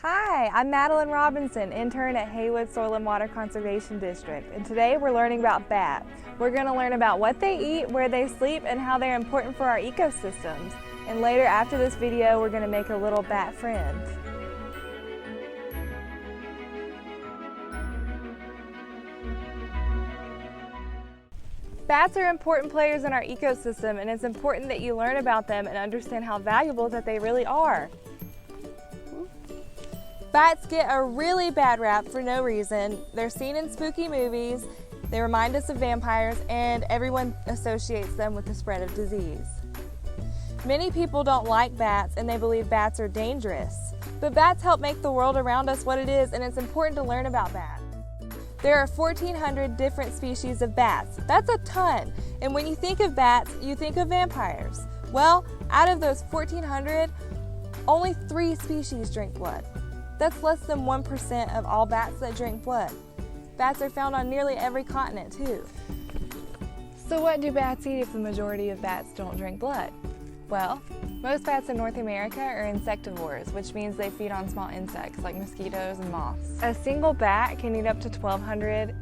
Hi, I'm Madeline Robinson, intern at Haywood Soil and Water Conservation District, and today we're learning about bats. We're going to learn about what they eat, where they sleep, and how they're important for our ecosystems. And later after this video, we're going to make a little bat friend. Bats are important players in our ecosystem, and it's important that you learn about them and understand how valuable that they really are. Bats get a really bad rap for no reason. They're seen in spooky movies, they remind us of vampires, and everyone associates them with the spread of disease. Many people don't like bats and they believe bats are dangerous. But bats help make the world around us what it is, and it's important to learn about bats. There are 1,400 different species of bats. That's a ton. And when you think of bats, you think of vampires. Well, out of those 1,400, only 3 species drink blood. That's less than 1% of all bats that drink blood. Bats are found on nearly every continent too. So what do bats eat if the majority of bats don't drink blood? Well, most bats in North America are insectivores, which means they feed on small insects like mosquitoes and moths. A single bat can eat up to 1,200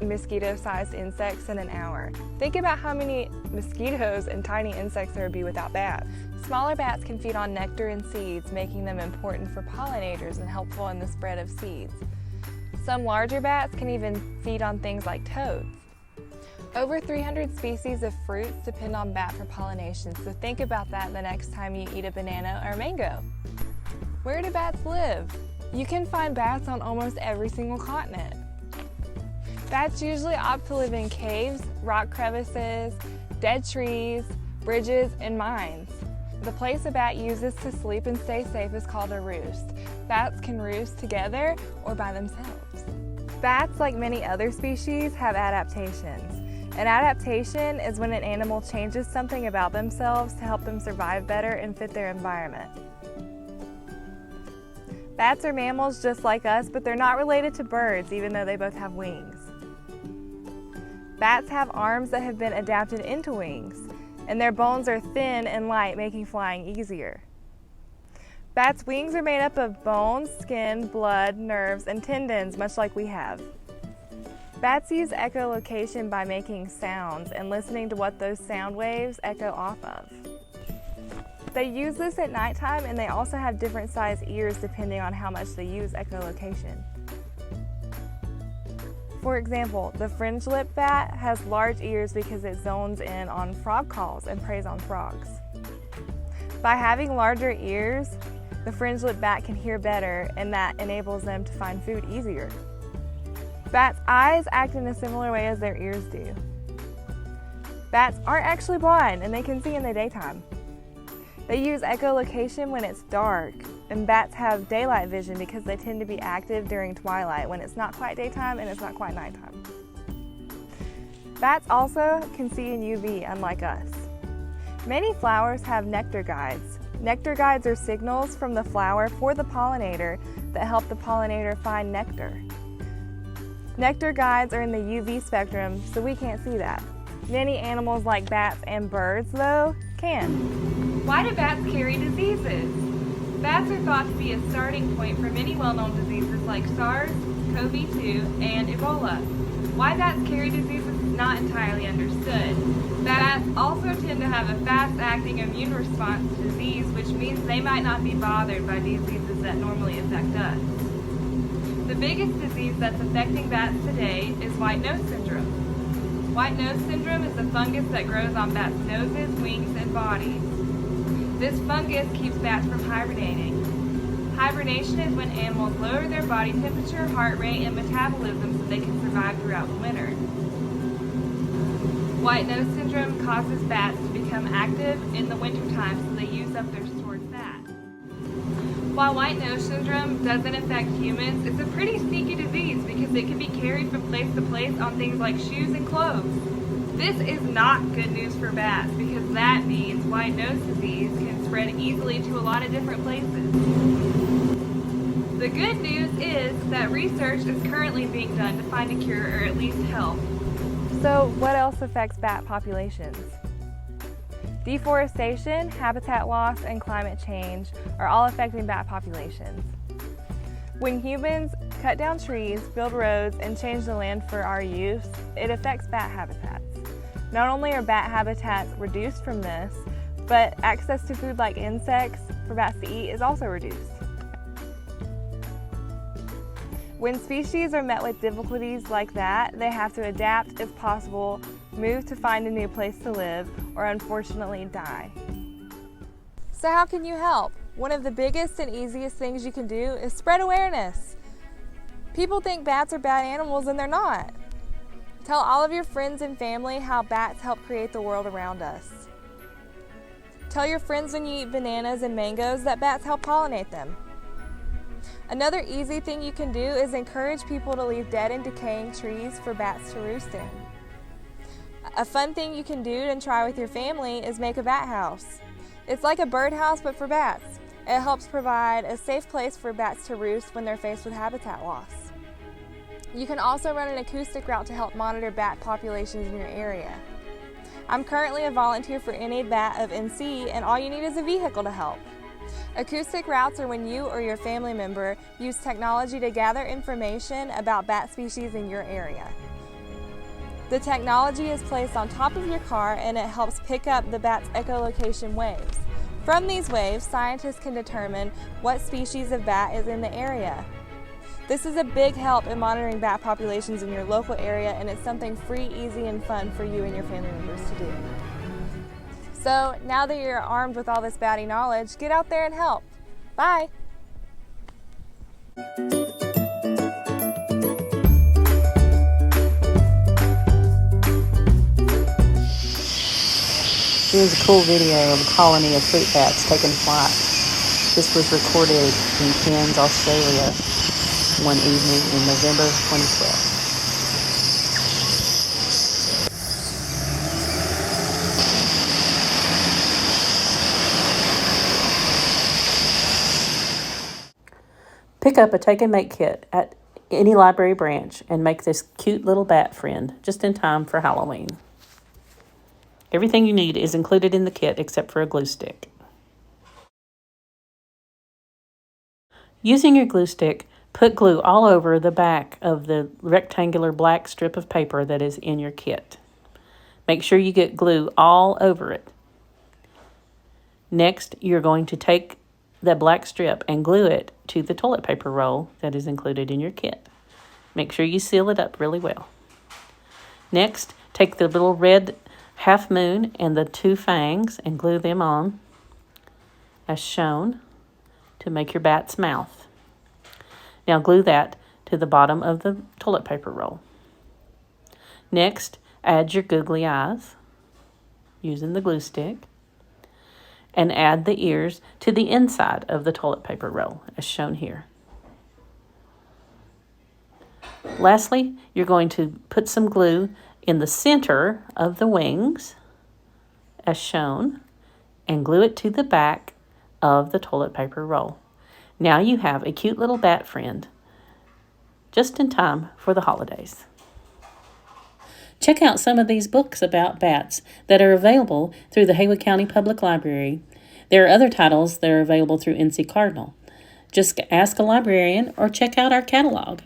mosquito-sized insects in an hour. Think about how many mosquitoes and tiny insects there would be without bats. Smaller bats can feed on nectar and seeds, making them important for pollinators and helpful in the spread of seeds. Some larger bats can even feed on things like toads. Over 300 species of fruits depend on bat for pollination, so think about that the next time you eat a banana or mango. Where do bats live? You can find bats on almost every single continent. Bats usually opt to live in caves, rock crevices, dead trees, bridges, and mines. The place a bat uses to sleep and stay safe is called a roost. Bats can roost together or by themselves. Bats, like many other species, have adaptations. An adaptation is when an animal changes something about themselves to help them survive better and fit their environment. Bats are mammals just like us, but they're not related to birds, even though they both have wings. Bats have arms that have been adapted into wings, and their bones are thin and light, making flying easier. Bats' wings are made up of bones, skin, blood, nerves, and tendons, much like we have. Bats use echolocation by making sounds and listening to what those sound waves echo off of. They use this at nighttime, and they also have different sized ears depending on how much they use echolocation. For example, the fringe-lipped bat has large ears because it zones in on frog calls and preys on frogs. By having larger ears, the fringe-lipped bat can hear better, and that enables them to find food easier. Bats' eyes act in a similar way as their ears do. Bats aren't actually blind, and they can see in the daytime. They use echolocation when it's dark, and bats have daylight vision because they tend to be active during twilight when it's not quite daytime and it's not quite nighttime. Bats also can see in UV, unlike us. Many flowers have nectar guides. Nectar guides are signals from the flower for the pollinator that help the pollinator find nectar. Nectar guides are in the UV spectrum, so we can't see that. Many animals like bats and birds, though, can. Why do bats carry diseases? Bats are thought to be a starting point for many well-known diseases like SARS, CoV-2, and Ebola. Why bats carry diseases is not entirely understood. Bats also tend to have a fast-acting immune response to disease, which means they might not be bothered by diseases that normally affect us. The biggest disease that's affecting bats today is white nose syndrome. White nose syndrome is a fungus that grows on bats' noses, wings, and bodies. This fungus keeps bats from hibernating. Hibernation is when animals lower their body temperature, heart rate, and metabolism so they can survive throughout the winter. White nose syndrome causes bats to become active in the wintertime, so they use up their stored fat. While white nose syndrome doesn't affect humans, it's a pretty sneaky disease because it can be carried from place to place on things like shoes and clothes. This is not good news for bats because that means white nose disease can spread easily to a lot of different places. The good news is that research is currently being done to find a cure or at least help. So what else affects bat populations? Deforestation, habitat loss, and climate change are all affecting bat populations. When humans cut down trees, build roads, and change the land for our use, it affects bat habitats. Not only are bat habitats reduced from this, but access to food like insects for bats to eat is also reduced. When species are met with difficulties like that, they have to adapt if possible, move to find a new place to live, or unfortunately die. So how can you help? One of the biggest and easiest things you can do is spread awareness. People think bats are bad animals and they're not. Tell all of your friends and family how bats help create the world around us. Tell your friends when you eat bananas and mangoes that bats help pollinate them. Another easy thing you can do is encourage people to leave dead and decaying trees for bats to roost in. A fun thing you can do and try with your family is make a bat house. It's like a birdhouse but for bats. It helps provide a safe place for bats to roost when they're faced with habitat loss. You can also run an acoustic route to help monitor bat populations in your area. I'm currently a volunteer for NA Bat of NC, and all you need is a vehicle to help. Acoustic routes are when you or your family member use technology to gather information about bat species in your area. The technology is placed on top of your car and it helps pick up the bat's echolocation waves. From these waves, scientists can determine what species of bat is in the area. This is a big help in monitoring bat populations in your local area, and it's something free, easy, and fun for you and your family members to do. So now that you're armed with all this batty knowledge, get out there and help. Bye! Here's a cool video of a colony of fruit bats taking flight. This was recorded in Cairns, Australia, one evening in November 2012. Pick up a take and make kit at any library branch and make this cute little bat friend just in time for Halloween. Everything you need is included in the kit except for a glue stick. Using your glue stick, put glue all over the back of the rectangular black strip of paper that is in your kit. Make sure you get glue all over it. Next, you're going to take the black strip and glue it to the toilet paper roll that is included in your kit. Make sure you seal it up really well. Next, take the little red half moon and the two fangs and glue them on as shown to make your bat's mouth. Now glue that to the bottom of the toilet paper roll. Next, add your googly eyes using the glue stick and add the ears to the inside of the toilet paper roll as shown here. Lastly, you're going to put some glue in the center of the wings as shown and glue it to the back of the toilet paper roll. Now you have a cute little bat friend just in time for the holidays. Check out some of these books about bats that are available through the Haywood County Public Library. There are other titles that are available through NC Cardinal. Just ask a librarian or check out our catalog.